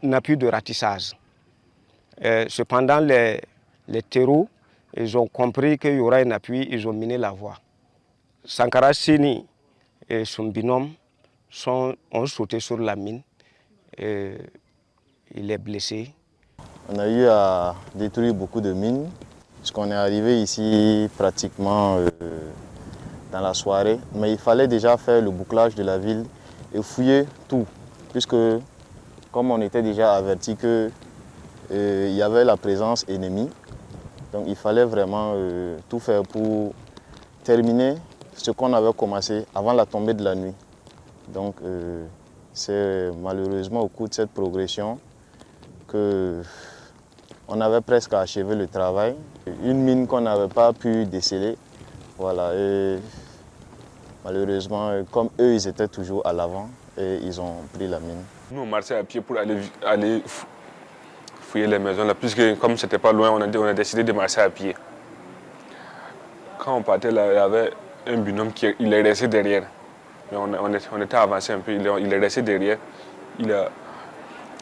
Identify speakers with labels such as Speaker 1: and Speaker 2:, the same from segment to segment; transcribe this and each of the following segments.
Speaker 1: n'a plus de ratissage. Cependant, les terreaux, ils ont compris qu'il y aura un appui, ils ont miné la voie. Sankara Sini et son binôme ont sauté sur la mine. Il est blessé.
Speaker 2: On a eu à détruire beaucoup de mines, puisqu'on est arrivé ici pratiquement dans la soirée. Mais il fallait déjà faire le bouclage de la ville et fouiller tout, puisque comme on était déjà averti qu'il y avait la présence ennemie, donc il fallait vraiment tout faire pour terminer ce qu'on avait commencé avant la tombée de la nuit. Donc c'est malheureusement au cours de cette progression qu'on avait presque achevé le travail. Une mine qu'on n'avait pas pu déceler. Voilà, et malheureusement, comme eux, ils étaient toujours à l'avant et ils ont pris la mine.
Speaker 3: Nous, on marchait à pied pour aller fouiller les maisons là, puisque comme c'était pas loin, on a décidé de marcher à pied. Quand on partait là, il y avait un binôme il est resté derrière. Mais on était avancé un peu, il est resté derrière. Il a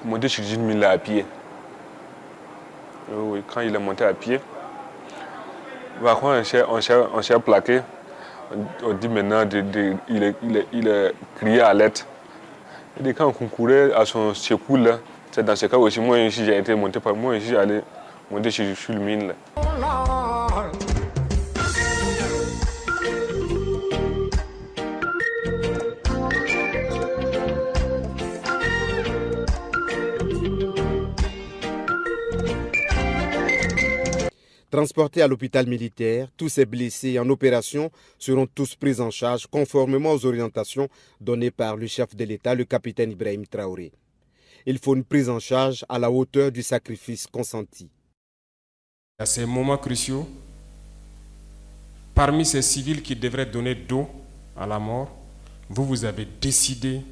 Speaker 3: monté sur une mine là à pied. Oui, quand il est monté à pied, bah, quand on s'est plaqué, on dit maintenant il est crié à l'aide. Et quand on courait à son secours là, c'est dans ce cas aussi, moi ici j'ai été monté par moi, ici j'allais monter sur le mine là.
Speaker 4: Transportés à l'hôpital militaire, tous ces blessés en opération seront tous pris en charge conformément aux orientations données par le chef de l'État, le capitaine Ibrahim Traoré. Il faut une prise en charge à la hauteur du sacrifice consenti.
Speaker 5: À ces moments cruciaux, parmi ces civils qui devraient donner dos à la mort, vous avez décidé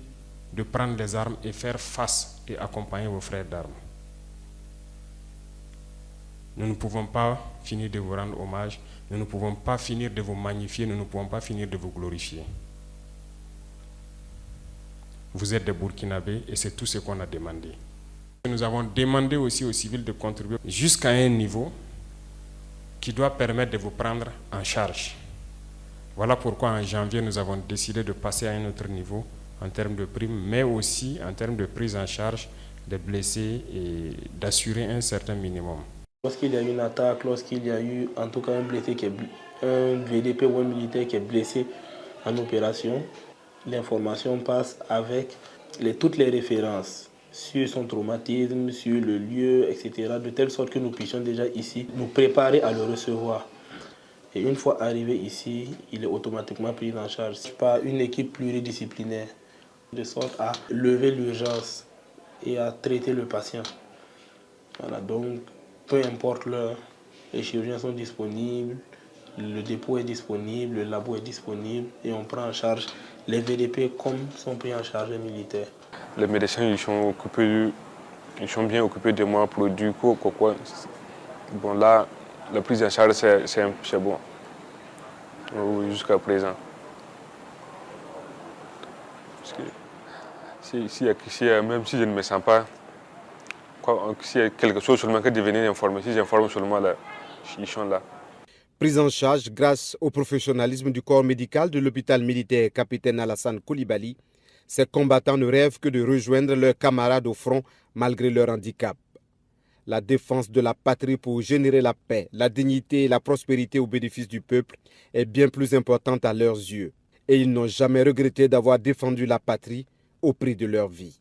Speaker 5: de prendre les armes et faire face et accompagner vos frères d'armes. Nous ne pouvons pas finir de vous rendre hommage, nous ne pouvons pas finir de vous magnifier, nous ne pouvons pas finir de vous glorifier. Vous êtes des Burkinabés et c'est tout ce qu'on a demandé. Nous avons demandé aussi aux civils de contribuer jusqu'à un niveau qui doit permettre de vous prendre en charge. Voilà pourquoi en janvier, nous avons décidé de passer à un autre niveau en termes de primes, mais aussi en termes de prise en charge des blessés et d'assurer un certain minimum.
Speaker 6: Lorsqu'il y a eu une attaque, lorsqu'il y a eu en tout cas un VDP ou un militaire qui est blessé en opération, l'information passe avec toutes les références sur son traumatisme, sur le lieu, etc. De telle sorte que nous puissions déjà ici nous préparer à le recevoir. Et une fois arrivé ici, il est automatiquement pris en charge par une équipe pluridisciplinaire, de sorte à lever l'urgence et à traiter le patient. Voilà, donc peu importe l'heure, les chirurgiens sont disponibles, le dépôt est disponible, le labo est disponible et on prend en charge les VDP comme sont pris en charge les militaires.
Speaker 3: Les médecins ils sont bien occupés de moi, produits, quoi. Bon là, la prise en charge c'est bon, jusqu'à présent. Parce que même si je ne me sens pas, s'il y a quelque chose seulement que de venir informer, si j'informe seulement là, ils sont là.
Speaker 4: Prise en charge grâce au professionnalisme du corps médical de l'hôpital militaire capitaine Alassane Koulibaly, ces combattants ne rêvent que de rejoindre leurs camarades au front malgré leur handicap. La défense de la patrie pour générer la paix, la dignité et la prospérité au bénéfice du peuple est bien plus importante à leurs yeux. Et ils n'ont jamais regretté d'avoir défendu la patrie au prix de leur vie.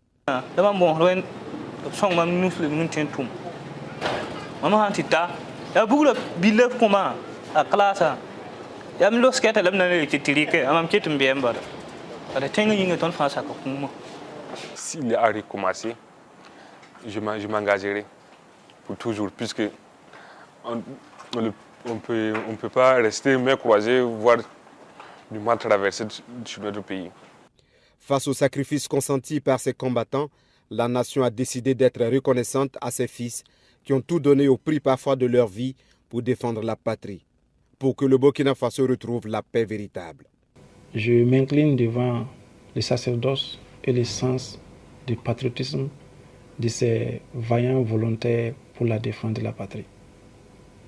Speaker 3: S'il a recommencé, je m'engagerai pour toujours, puisque on ne peut pas rester mains croisées, voir du mal traverser sur notre pays.
Speaker 4: Face au sacrifice consenti par ces combattants, la nation a décidé d'être reconnaissante à ses fils qui ont tout donné au prix parfois de leur vie pour défendre la patrie, pour que le Burkina Faso retrouve la paix véritable.
Speaker 7: Je m'incline devant le sacerdoce et le sens du patriotisme
Speaker 6: de ces vaillants volontaires pour la défense de la patrie.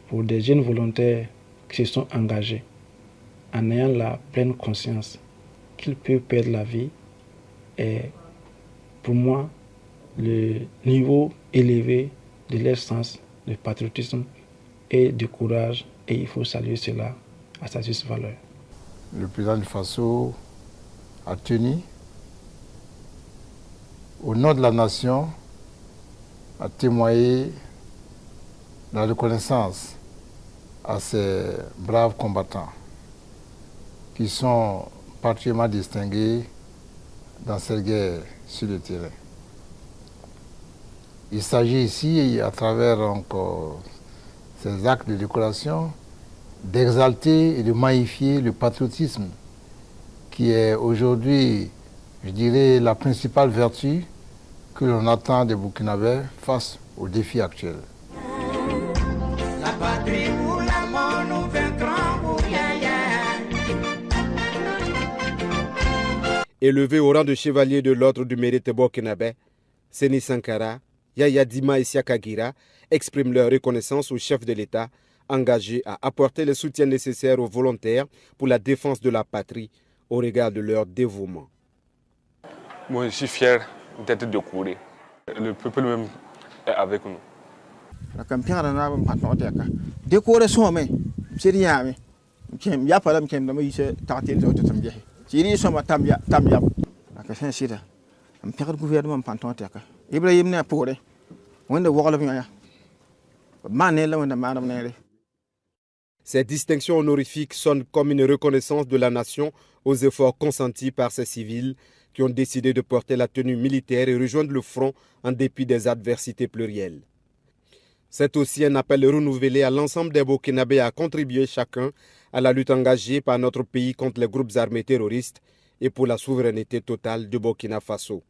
Speaker 6: Pour des jeunes volontaires qui se sont engagés en ayant la pleine conscience qu'ils peuvent perdre la vie est pour moi le niveau élevé de leur sens de patriotisme et de courage, et il faut saluer cela à sa juste valeur.
Speaker 7: Le président du Faso a tenu, au nom de la nation, à témoigner la reconnaissance à ces braves combattants qui sont particulièrement distingués dans cette guerre sur le terrain. Il s'agit ici, à travers encore ces actes de décoration, d'exalter et de magnifier le patriotisme qui est aujourd'hui, je dirais, la principale vertu que l'on attend des Burkinabés face aux défis actuels.
Speaker 8: La patrie pour l'amour, nous vaincrons pour
Speaker 4: Élevé au rang de chevalier de l'ordre du mérite burkinabé, Séni Sankara, Yaya Dima et Siakagira expriment leur reconnaissance au chef de l'État engagé à apporter le soutien nécessaire aux volontaires pour la défense de la patrie au regard de leur dévouement.
Speaker 3: Moi, je suis fier d'être de Kouré. Le peuple même est avec nous.
Speaker 9: La campagne a un patron de décoration, mais c'est rien. Il y a pas d'homme qui m'a dit que tu as été bien. J'ai dit que Tamia. La question c'est ça. Un père gouvernement patron de Ibrahim n'a pas de. On est voir le
Speaker 4: Ces distinctions honorifiques sonnent comme une reconnaissance de la nation aux efforts consentis par ces civils qui ont décidé de porter la tenue militaire et rejoindre le front en dépit des adversités plurielles. C'est aussi un appel renouvelé à l'ensemble des Burkinabés à contribuer chacun à la lutte engagée par notre pays contre les groupes armés terroristes et pour la souveraineté totale du Burkina Faso.